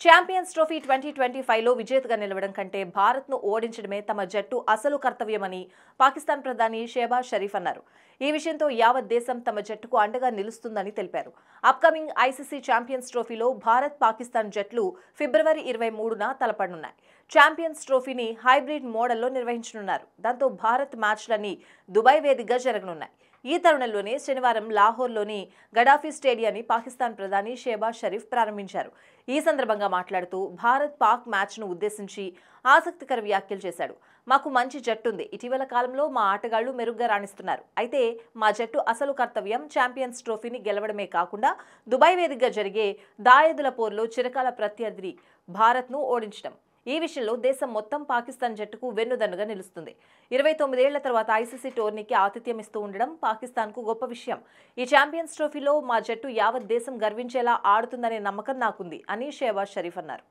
Champions trophy 2025లో విజేతగా నిలవడం కంటే భారత్ను ఓడించడమే తమ జట్టు అసలు కర్తవ్యమని పాకిస్తాన్ ప్రధాని షెహబాజ్ షరీఫ్ అన్నారు. ఈ విషయంతో యావత్ దేశం తమ జట్టుకు అండగా నిలుస్తుందని తెలిపారు. అప్కమింగ్ ఐసీసీ ఛాంపియన్స్ ట్రోఫీలో భారత్, పాకిస్తాన్ జట్లు ఫిబ్రవరి 23న తలపడనున్నాయి. ఛాంపియన్స్ ట్రోఫీని హైబ్రిడ్ మోడల్లో నిర్వహించనున్నారు. దాంతో భారత్ మ్యాచ్లన్నీ దుబాయ్ వేదికగా జరగనున్నాయి. ఈ తరుణంలోనే శనివారం లాహోర్లోని గడాఫీ స్టేడియాన్ని పాకిస్తాన్ ప్రధాని షెహబాజ్ షరీఫ్ ప్రారంభించారు. ఈ సందర్భంగా మాట్లాడుతూ భారత్ పాక్ మ్యాచ్ను ఉద్దేశించి ఆసక్తికర వ్యాఖ్యలు చేశాడు. మాకు మంచి జట్టుంది. ఇటీవల కాలంలో మా ఆటగాళ్లు మెరుగ్గా రాణిస్తున్నారు. అయితే మా జట్టు అసలు కర్తవ్యం ఛాంపియన్స్ ట్రోఫీని గెలవడమే కాకుండా దుబాయ్ వేదికగా జరిగే దాయాదుల పోరులో చిరకాల ప్రత్యర్థి భారత్ను ఓడించడం. ఈ విషయంలో దేశం మొత్తం పాకిస్తాన్ జట్టుకు వెన్నుదన్నుగా నిలుస్తుంది. 29 ఏళ్ల తర్వాత ఐసీసీ టోర్నీకి ఆతిథ్యం ఇస్తూ ఉండడం పాకిస్తాన్కు గొప్ప విషయం. ఈ ఛాంపియన్స్ ట్రోఫీలో మా జట్టు యావత్ దేశం గర్వించేలా ఆడుతుందనే నమ్మకం నాకుంది అని షెహబాజ్ షరీఫ్ అన్నారు.